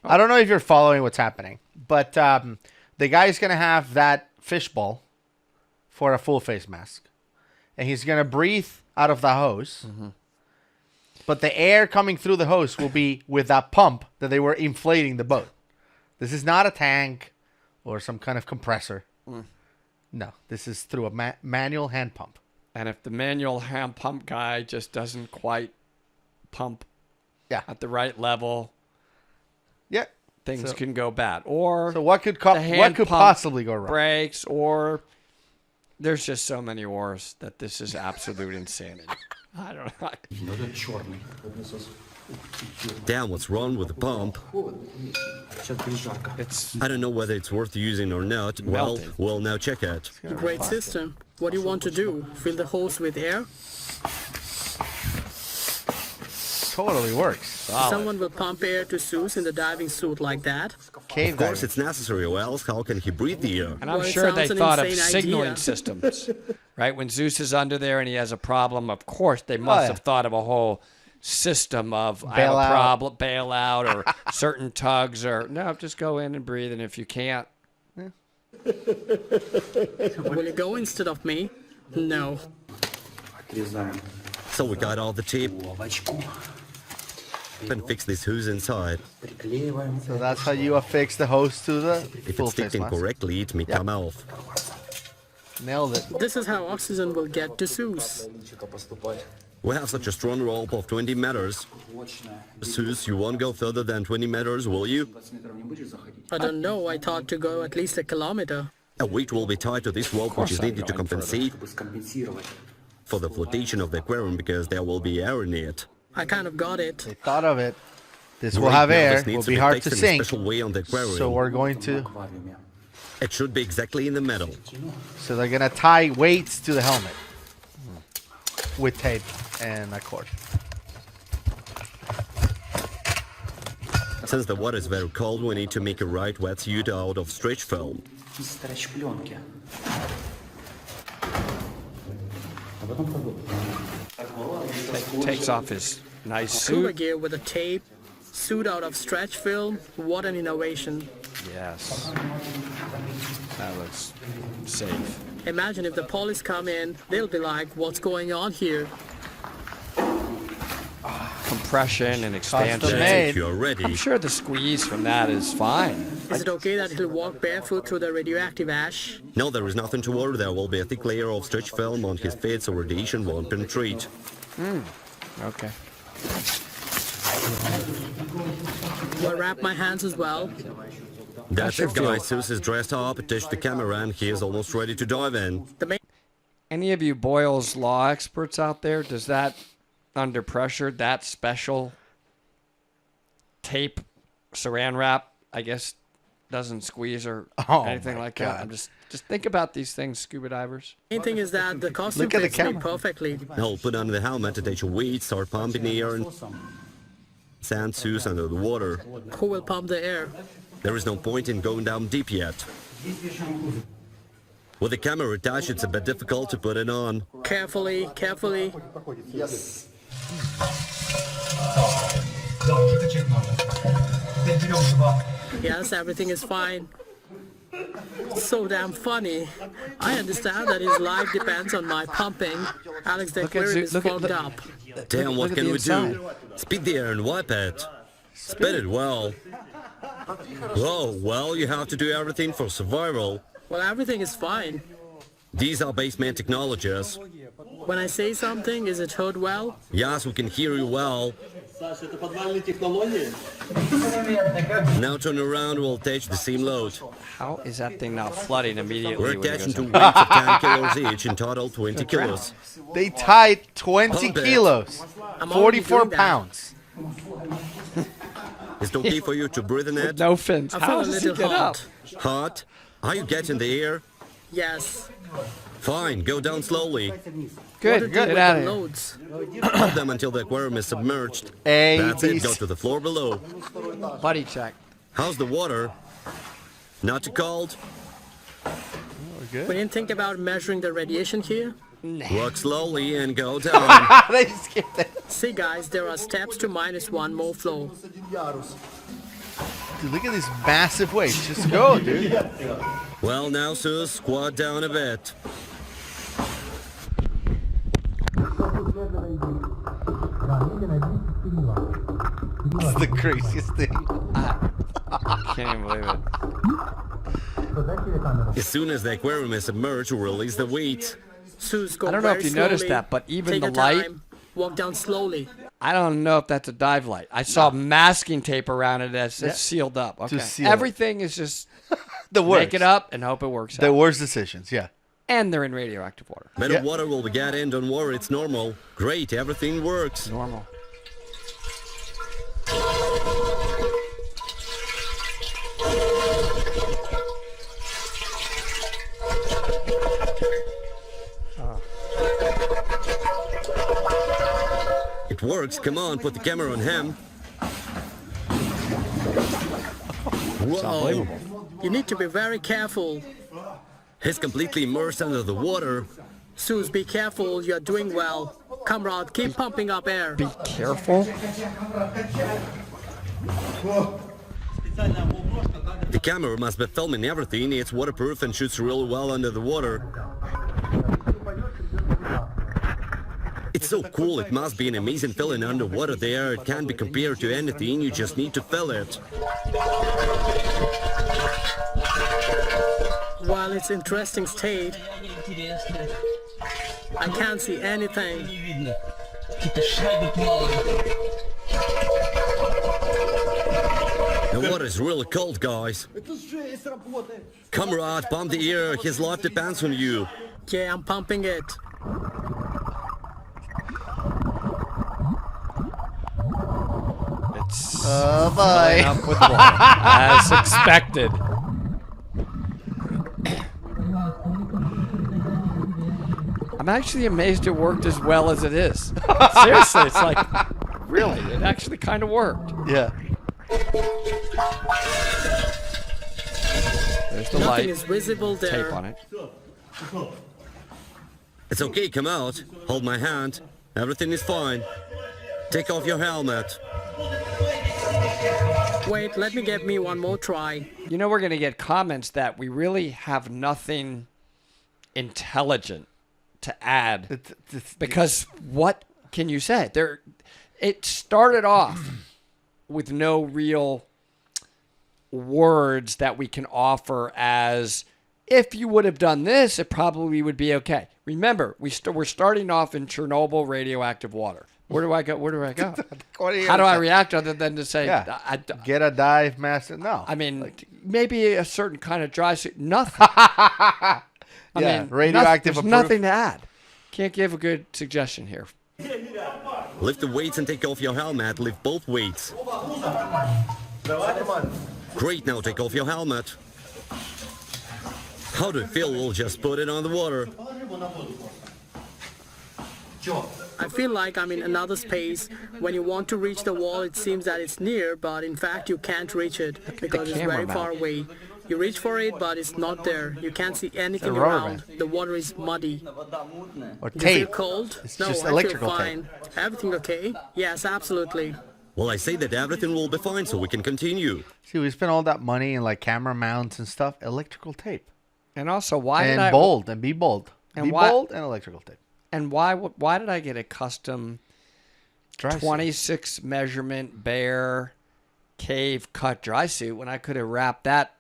Speaker 1: don't know if you're following what's happening, but the guy's going to have that fishbowl for a full face mask. And he's going to breathe out of the hose. But the air coming through the hose will be with that pump that they were inflating the boat. This is not a tank or some kind of compressor. No, this is through a manual hand pump.
Speaker 2: And if the manual hand pump guy just doesn't quite pump
Speaker 1: Yeah.
Speaker 2: at the right level,
Speaker 1: Yeah.
Speaker 2: things
Speaker 1: So-
Speaker 2: can go bad. Or
Speaker 1: So what could
Speaker 2: the hand
Speaker 1: what could
Speaker 2: pump
Speaker 1: possibly go wrong?
Speaker 2: breaks, or there's just so many ors that this is absolute insanity. I don't know.
Speaker 4: Damn, what's wrong with the pump?
Speaker 2: It's
Speaker 4: I don't know whether it's worth using or not. Well,
Speaker 2: Melted.
Speaker 4: we'll now check it.
Speaker 5: Great system. What do you want to do? Fill the hose with air?
Speaker 1: Totally works.
Speaker 5: Someone will pump air to Zeus in the diving suit like that?
Speaker 1: Cave
Speaker 4: Of course,
Speaker 1: diving.
Speaker 4: it's necessary, or else how can he breathe the air?
Speaker 2: and I'm
Speaker 5: Well, it
Speaker 2: sure they
Speaker 5: sounds an
Speaker 2: thought of
Speaker 5: insane
Speaker 2: signaling
Speaker 5: idea.
Speaker 2: systems, right? When Zeus is under there and he has a problem, of course they must
Speaker 1: yeah.
Speaker 2: have thought of a whole system of I have
Speaker 1: Bailout.
Speaker 2: a problem, bailout, or certain tugs, or no, just go in and breathe. And if you can't,
Speaker 5: Will you go instead of me? No.
Speaker 4: So we got all the tape and fix this hose inside.
Speaker 1: So that's how you affix the hose to the
Speaker 4: If
Speaker 1: full
Speaker 4: it's
Speaker 1: face
Speaker 4: fitting
Speaker 1: mask.
Speaker 4: correctly, it may come off.
Speaker 1: Nailed it.
Speaker 5: This is how oxygen will get to Zeus.
Speaker 4: We have such a strong rope of 20 meters. Zeus, you won't go further than 20 meters, will you?
Speaker 5: I don't know. I thought to go at least a kilometer.
Speaker 4: A weight will be tied to this rope, which is
Speaker 2: I'm
Speaker 4: needed to
Speaker 2: going further.
Speaker 4: compensate for the flotation of the aquarium because there will be air in it.
Speaker 5: I kind of got it.
Speaker 1: They thought of it. This will have
Speaker 4: Now
Speaker 1: air.
Speaker 4: this needs
Speaker 1: Will
Speaker 4: to
Speaker 1: be
Speaker 4: be
Speaker 1: hard
Speaker 4: fixed
Speaker 1: to
Speaker 4: in a
Speaker 1: sink.
Speaker 4: special way on the aquarium.
Speaker 1: So we're going to.
Speaker 4: It should be exactly in the middle.
Speaker 1: So they're gonna tie weights to the helmet with tape and a cord.
Speaker 4: Since the water is very cold, we need to make a right wetsuit out of stretch film.
Speaker 2: Takes off his nice
Speaker 5: Scuba
Speaker 2: suit.
Speaker 5: gear with a tape, suit out of stretch film. What an innovation.
Speaker 2: Yes. That looks safe.
Speaker 5: Imagine if the police come in, they'll be like, what's going on here?
Speaker 2: Compression and expansion.
Speaker 1: Custom made.
Speaker 4: If you're ready,
Speaker 2: I'm sure the squeeze from that is fine.
Speaker 5: Is it okay that he'll walk barefoot through the radioactive ash?
Speaker 4: no, there is nothing to worry. There will be a thick layer of stretch film on his feet so radiation won't penetrate.
Speaker 2: Okay.
Speaker 5: I'll wrap my hands as well.
Speaker 4: That's
Speaker 2: sure
Speaker 4: it, guys.
Speaker 2: feel-
Speaker 4: Zeus is dressed up, attached the camera, and he is almost ready to dive in.
Speaker 5: The main
Speaker 2: Any of you Boyle's Law experts out there, does that, under pressure, that special tape saran wrap, I guess, doesn't squeeze or
Speaker 1: Oh,
Speaker 2: anything
Speaker 1: my
Speaker 2: like
Speaker 1: God.
Speaker 2: that? I'm just think about these things, scuba divers.
Speaker 5: thing is that the costume
Speaker 1: Look at the
Speaker 5: fits me
Speaker 1: camera.
Speaker 5: perfectly.
Speaker 4: I'll put under the helmet, attach a weight, start pumping the air, and send Zeus under the water.
Speaker 5: Who will pump the air?
Speaker 4: There is no point in going down deep yet. With the camera attached, it's a bit difficult to put it on.
Speaker 5: Carefully, carefully. Yes, everything is fine. So damn funny. I understand that his life depends on my pumping. Alex, the
Speaker 2: Look at
Speaker 5: aquarium
Speaker 2: Zeus-
Speaker 5: is
Speaker 2: look at-
Speaker 5: fogged
Speaker 2: look-
Speaker 5: up.
Speaker 4: Damn,
Speaker 2: Look
Speaker 4: what
Speaker 2: at
Speaker 4: can
Speaker 2: the
Speaker 4: we
Speaker 2: inside.
Speaker 4: do? Speed the air and wipe it. Spit it well. Oh, well, you have to do everything for survival.
Speaker 5: Well, everything is fine.
Speaker 4: These are basement technologies.
Speaker 5: When I say something, is it heard well?
Speaker 4: Yes, we can hear you well. Now turn around, we'll attach the same load.
Speaker 2: How is that thing not flooding immediately?
Speaker 4: We're
Speaker 2: when it
Speaker 4: attaching
Speaker 2: goes
Speaker 4: two
Speaker 2: in?
Speaker 4: weights of 10 kilos each, in total 20 kilos.
Speaker 1: They tied 20
Speaker 4: Pump it.
Speaker 1: kilos,
Speaker 5: I'm already
Speaker 1: 44
Speaker 5: doing that.
Speaker 1: pounds.
Speaker 4: It's okay for you to breathe in it?
Speaker 2: No fins.
Speaker 5: I
Speaker 2: How
Speaker 5: feel a
Speaker 2: does he
Speaker 5: little
Speaker 2: get up?
Speaker 5: hot.
Speaker 4: Hot? Are you getting the air?
Speaker 5: Yes.
Speaker 4: Fine, go down slowly.
Speaker 5: What to
Speaker 2: Good.
Speaker 5: do
Speaker 2: Get
Speaker 5: with
Speaker 2: out
Speaker 5: the
Speaker 2: of here.
Speaker 5: loads?
Speaker 4: Hold them until the aquarium is submerged.
Speaker 1: A,
Speaker 4: That's
Speaker 1: B,
Speaker 4: it, go
Speaker 1: C.
Speaker 4: to the floor below.
Speaker 2: Buddy check.
Speaker 4: How's the water? Not too cold?
Speaker 5: We didn't think about measuring the radiation here.
Speaker 4: Walk slowly and go down.
Speaker 1: They skipped it.
Speaker 5: See guys, there are steps to -1 more flow.
Speaker 1: Dude, look at these massive weights. Just go, dude.
Speaker 4: Well, now, Zeus, squat down a bit.
Speaker 1: It's the craziest thing.
Speaker 2: Can't even believe it.
Speaker 4: As soon as the aquarium is submerged, we'll release the weight.
Speaker 5: Zeus, go
Speaker 2: I don't know if
Speaker 5: very
Speaker 2: you noticed
Speaker 5: slowly.
Speaker 2: that, but even
Speaker 5: Take
Speaker 2: the
Speaker 5: your
Speaker 2: light-
Speaker 5: time. Walk down slowly.
Speaker 2: I don't know if that's a dive light. I saw masking tape around it as it's sealed up. Okay.
Speaker 1: seal it.
Speaker 2: Everything is just
Speaker 1: The worst.
Speaker 2: make it up and hope it works
Speaker 1: The
Speaker 2: out.
Speaker 1: worst decisions, yeah.
Speaker 2: And they're in radioactive water.
Speaker 4: Better
Speaker 1: Yeah.
Speaker 4: water will be get in, don't worry, it's normal. Great, everything works.
Speaker 2: Normal.
Speaker 4: It works, come on, put the camera on him. Whoa,
Speaker 5: You need to be very careful.
Speaker 4: he's completely immersed under the water.
Speaker 5: Zeus, be careful. You're doing well. Comrade, keep pumping up air.
Speaker 2: Be careful.
Speaker 4: The camera must be filming everything, it's waterproof and shoots really well under the water. It's so cool, it must be an amazing feeling underwater there. It can't be compared to anything, you just need to feel it.
Speaker 5: While it's interesting state, I can't see anything.
Speaker 4: The water is really cold, guys. Comrade, pump the air, his life depends on you.
Speaker 5: Yeah, I'm pumping it.
Speaker 2: It's
Speaker 1: Oh
Speaker 2: filling
Speaker 1: boy.
Speaker 2: up with water, as expected. I'm actually amazed it worked as well as it is. Seriously, it's like, really, it actually kind of worked.
Speaker 1: Yeah.
Speaker 2: There's the
Speaker 5: Nothing
Speaker 2: light,
Speaker 5: is visible there.
Speaker 2: tape on it.
Speaker 4: It's okay, come out. Hold my hand. Everything is fine. Take off your helmet.
Speaker 5: Wait, let me get me one more try.
Speaker 2: You know, we're going to get comments that we really have nothing intelligent to add. Because what can you say? It started off with no real words that we can offer as, if you would have done this, it probably would be okay. Remember, we're starting off in Chernobyl radioactive water. Where do I go? Where do I go? How do I react other than to say,
Speaker 1: Yeah. Get a dive master? No.
Speaker 2: I mean, maybe a certain kind of dry suit. Nothing.
Speaker 1: Radioactive
Speaker 2: There's
Speaker 1: approved.
Speaker 2: nothing to add. Can't give a good suggestion here.
Speaker 4: Lift the weights and take off your helmet. Lift both weights. Great, now take off your helmet. How do you feel? We'll just put it on the water.
Speaker 5: I feel like I'm in another space. When you want to reach the wall, it seems that it's near, but in fact you can't reach it because it's very far away. You reach for it, but it's not there. You can't see anything around. The water is muddy.
Speaker 1: Or
Speaker 5: Do you feel
Speaker 1: tape.
Speaker 5: cold?
Speaker 1: It's
Speaker 5: No,
Speaker 1: just
Speaker 5: I
Speaker 1: electrical
Speaker 5: feel
Speaker 1: tape.
Speaker 5: fine. Everything okay? Yes, absolutely.
Speaker 4: Well, I say that everything will be fine, so we can continue.
Speaker 1: See, we spent all that money in like camera mounts and stuff. Electrical tape.
Speaker 2: And also, why
Speaker 1: And
Speaker 2: did I
Speaker 1: bold. And be bold.
Speaker 2: And
Speaker 1: Be
Speaker 2: why-
Speaker 1: bold and electrical tape.
Speaker 2: And why did I get a custom
Speaker 1: Dry suit.
Speaker 2: 26 measurement bear cave cut dry suit when I could have wrapped that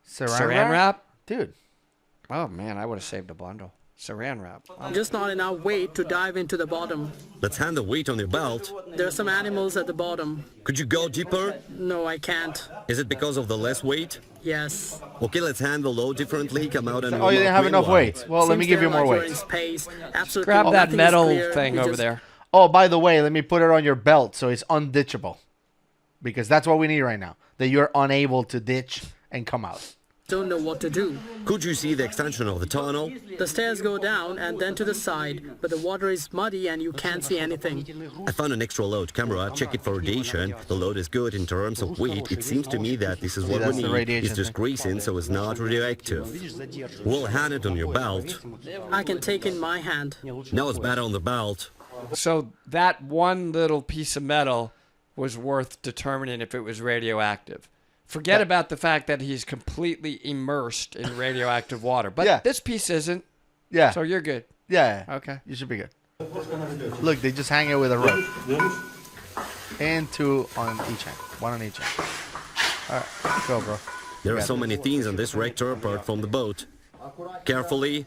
Speaker 2: saran wrap?
Speaker 1: Dude.
Speaker 2: Oh man, I would have saved a bundle. Saran wrap.
Speaker 5: Just not enough weight to dive into the bottom.
Speaker 4: Let's hand the weight on your belt.
Speaker 5: There are some animals at the bottom.
Speaker 4: Could you go deeper?
Speaker 5: No, I can't.
Speaker 4: Is it because of the less weight?
Speaker 5: Yes.
Speaker 4: Okay, let's hand the load differently. Come out and
Speaker 1: Oh, you didn't have enough weight. Well, let me
Speaker 5: Seems
Speaker 1: give you
Speaker 5: there
Speaker 1: more
Speaker 5: like you're in
Speaker 1: weight.
Speaker 5: space. Absolutely
Speaker 2: Grab that
Speaker 5: nothing is
Speaker 2: metal
Speaker 5: clear.
Speaker 2: thing
Speaker 5: You
Speaker 2: over
Speaker 5: just-
Speaker 2: there.
Speaker 1: Oh, by the way, let me put it on your belt so it's unditchable. Because that's what we need right now. That you're unable to ditch and come out.
Speaker 5: Don't know what to do.
Speaker 4: Could you see the extension of the tunnel?
Speaker 5: The stairs go down and then to the side, but the water is muddy and you can't see anything.
Speaker 4: I found an extra load camera. Check it for radiation. The load is good in terms of weight. It seems to me that this is what
Speaker 1: that's
Speaker 4: we
Speaker 1: the
Speaker 4: need.
Speaker 1: radiation
Speaker 4: It's just
Speaker 1: thing.
Speaker 4: greasing, so it's not radioactive. We'll hand it on your belt.
Speaker 5: I can take in my hand.
Speaker 4: Now it's better on the belt.
Speaker 2: So that one little piece of metal was worth determining if it was radioactive. Forget about the fact that he's completely immersed in radioactive water. But
Speaker 1: Yeah.
Speaker 2: this piece isn't,
Speaker 1: Yeah.
Speaker 2: so you're good.
Speaker 1: Yeah.
Speaker 2: Okay.
Speaker 1: You should be good. Look, they just hang it with a rope. And two on each end. One on each end. All right. Go, bro.
Speaker 4: There are so many things on this reactor apart from the boat. Carefully.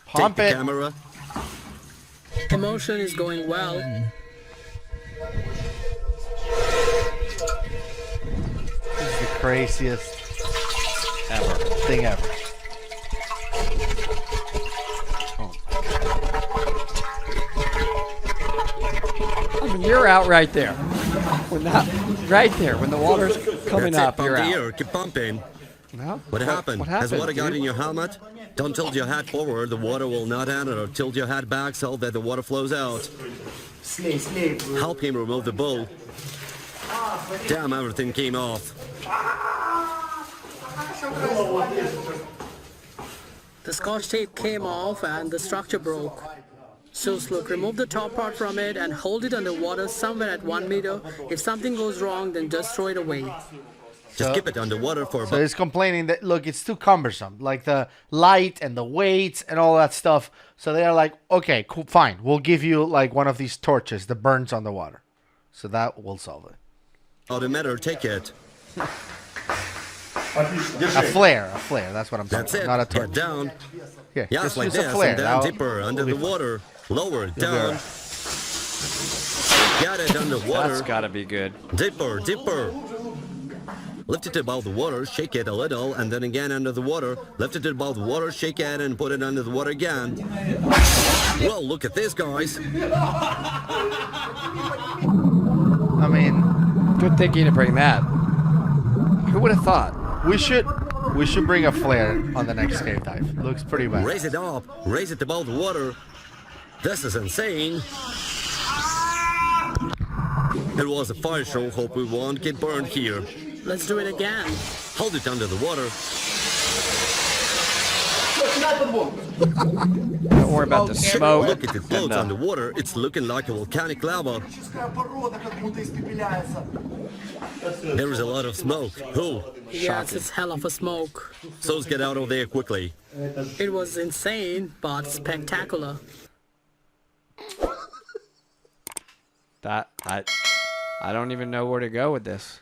Speaker 1: Pump
Speaker 4: Take
Speaker 1: it.
Speaker 4: the camera.
Speaker 5: The motion is going well.
Speaker 1: This is the craziest thing ever.
Speaker 2: I mean, you're out right there. When that, right there, when the water's coming
Speaker 4: That's
Speaker 2: up,
Speaker 4: it. Pump
Speaker 2: you're
Speaker 4: the
Speaker 2: out.
Speaker 4: air. Keep pumping.
Speaker 2: No?
Speaker 4: What happened?
Speaker 2: What
Speaker 4: Has
Speaker 2: happened,
Speaker 4: water got
Speaker 2: dude?
Speaker 4: in your helmet? Don't tilt your head forward. The water will not enter. Or tilt your head back so that the water flows out. Help him remove the bowl. Damn, everything came off.
Speaker 5: The scotch tape came off and the structure broke. So look, remove the top part from it and hold it underwater somewhere at 1 meter. If something goes wrong, then just throw it away.
Speaker 4: Just keep it underwater for
Speaker 1: So
Speaker 4: about...
Speaker 1: he's complaining that, look, it's too cumbersome. Like the light and the weights and all that stuff. So they're like, okay, cool, fine. We'll give you like one of these torches that burns on the water. So that will solve it.
Speaker 4: Out a matter, take it.
Speaker 1: A flare. That's what I'm talking
Speaker 4: That's
Speaker 1: about.
Speaker 4: it.
Speaker 1: Not a torch.
Speaker 4: Get down.
Speaker 1: Yeah,
Speaker 4: Yes,
Speaker 1: just
Speaker 4: like
Speaker 1: use
Speaker 4: this.
Speaker 1: a flare.
Speaker 4: And then
Speaker 1: That'll-
Speaker 4: deeper under the water. Lower,
Speaker 1: be
Speaker 4: down.
Speaker 1: alright.
Speaker 4: Get it underwater.
Speaker 2: That's got to be good.
Speaker 4: Deeper, deeper. Lift it above the water, shake it a little, and then again under the water. Lift it above the water, shake it, and put it under the water again. Well, look at this, guys.
Speaker 1: I mean,
Speaker 2: Good thinking to bring that. Who would have thought?
Speaker 1: We should bring a flare on the next cave dive. Looks pretty bad.
Speaker 4: Raise it up. Raise it above the water. This is insane. It was a fire show. Hope we won't get burned here.
Speaker 5: Let's do it again.
Speaker 4: Hold it under the water.
Speaker 2: Don't worry about the smoke.
Speaker 4: Look at it floats underwater. It's looking like a volcanic lava. There is a lot of smoke. Oh,
Speaker 5: Yes, it's hell of a smoke.
Speaker 4: so let's get out of there quickly.
Speaker 5: It was insane, but spectacular.
Speaker 2: That I don't even know where to go with this.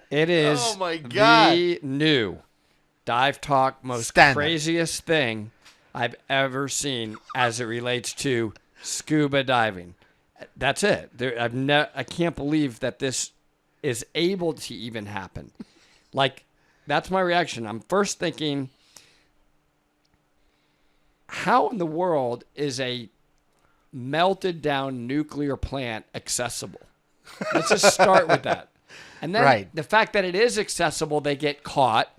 Speaker 2: It is
Speaker 1: Oh my God.
Speaker 2: the new Dive Talk most
Speaker 1: Stand up.
Speaker 2: craziest thing I've ever seen as it relates to scuba diving. That's it. I can't believe that this is able to even happen. Like, that's my reaction. I'm first thinking, how in the world is a melted down nuclear plant accessible? Let's just start with that. And then
Speaker 1: Right.
Speaker 2: the fact that it is accessible, they get caught.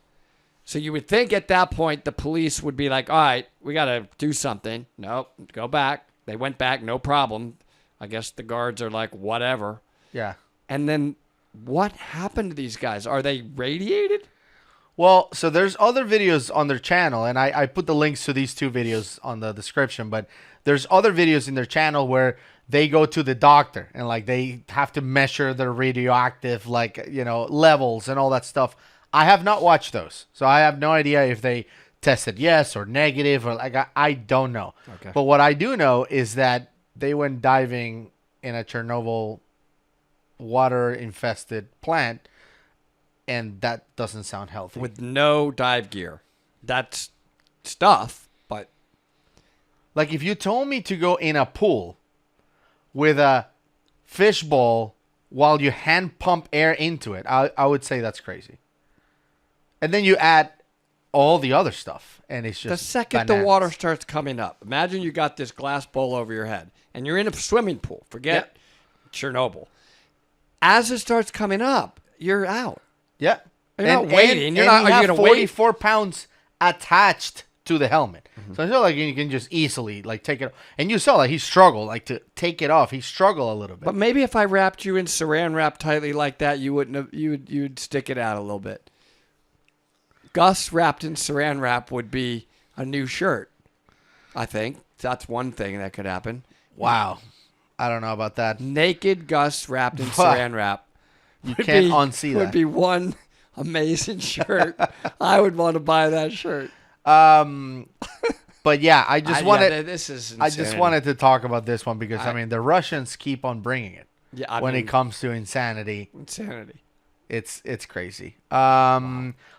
Speaker 2: So you would think at that point the police would be like, all right, we got to do something. Nope, go back. They went back, no problem. I guess the guards are like, whatever.
Speaker 1: Yeah.
Speaker 2: And then what happened to these guys? Are they radiated?
Speaker 1: Well, so there's other videos on their channel, and I put the links to these two videos on the description, but there's other videos in their channel where they go to the doctor and like they have to measure their radioactive levels and all that stuff. I have not watched those, so I have no idea if they tested yes or negative or I don't know.
Speaker 2: Okay.
Speaker 1: But what I do know is that they went diving in a Chernobyl water-infested plant, and that doesn't sound healthy.
Speaker 2: With no dive gear. That's stuff, but
Speaker 1: Like if you told me to go in a pool with a fishbowl while you hand pump air into it, I would say that's crazy. And then you add all the other stuff, and it's just
Speaker 2: the second
Speaker 1: bananas.
Speaker 2: the water starts coming up, imagine you got this glass bowl over your head, and you're in a swimming pool. Forget Chernobyl. As it starts coming up, you're out.
Speaker 1: Yeah.
Speaker 2: You're not waiting. You're
Speaker 1: and
Speaker 2: not.
Speaker 1: you
Speaker 2: Are
Speaker 1: have
Speaker 2: you gonna wait?
Speaker 1: 44 pounds attached to the helmet. So it's not like you can just easily like take it off. And you saw like he struggled like to take it off. He struggled a little bit.
Speaker 2: But maybe if I wrapped you in saran wrap tightly like that, you wouldn't have. You'd stick it out a little bit. Gus wrapped in saran wrap would be a new shirt. I think that's one thing that could happen.
Speaker 1: Wow. I don't know about that.
Speaker 2: Naked Gus wrapped in saran wrap.
Speaker 1: You can't unsee
Speaker 2: Would
Speaker 1: that.
Speaker 2: be one amazing shirt. I would want to buy that shirt.
Speaker 1: But yeah, I just wanted
Speaker 2: this is
Speaker 1: I just
Speaker 2: insanity.
Speaker 1: wanted to talk about this one because I mean the Russians keep on bringing it.
Speaker 2: Yeah, I
Speaker 1: when
Speaker 2: mean,
Speaker 1: it comes to insanity,
Speaker 2: insanity.
Speaker 1: it's crazy.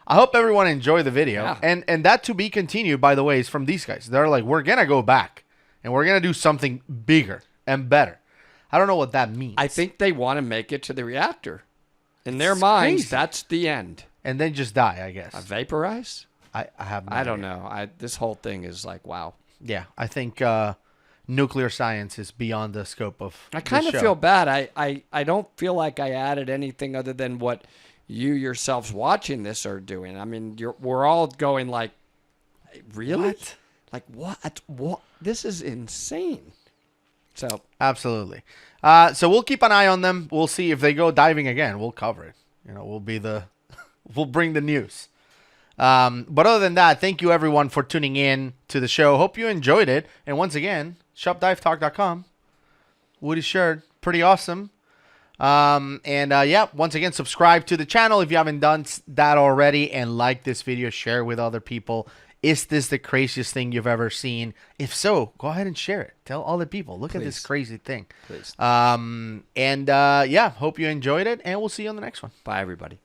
Speaker 1: I hope everyone enjoyed the video.
Speaker 2: Yeah.
Speaker 1: And that to be continued, by the way, is from these guys. They're like, we're gonna go back and we're gonna do something bigger and better. I don't know what that means.
Speaker 2: I think they want to make it to the reactor. In their minds,
Speaker 1: crazy.
Speaker 2: that's the end.
Speaker 1: And then just die, I guess.
Speaker 2: Vaporize?
Speaker 1: I have no
Speaker 2: I don't
Speaker 1: idea.
Speaker 2: know. This whole thing is like, wow.
Speaker 1: Yeah, I think nuclear science is beyond the scope of
Speaker 2: I kind of feel bad. I don't feel like I added anything other than what you yourselves watching this are doing. I mean, we're all going like, really?
Speaker 1: What?
Speaker 2: Like, what? What? This is insane. So
Speaker 1: Absolutely. So we'll keep an eye on them. We'll see if they go diving again. We'll cover it. We'll bring the news. But other than that, thank you everyone for tuning in to the show. Hope you enjoyed it. And once again, shopdivetalk.com. Woody shirt, pretty awesome. Once again, subscribe to the channel if you haven't done that already, and like this video, share with other people. Is this the craziest thing you've ever seen? If so, go ahead and share it. Tell other people. Look at this crazy thing.
Speaker 2: Please.
Speaker 1: Hope you enjoyed it, and we'll see you on the next one.
Speaker 2: Bye, everybody.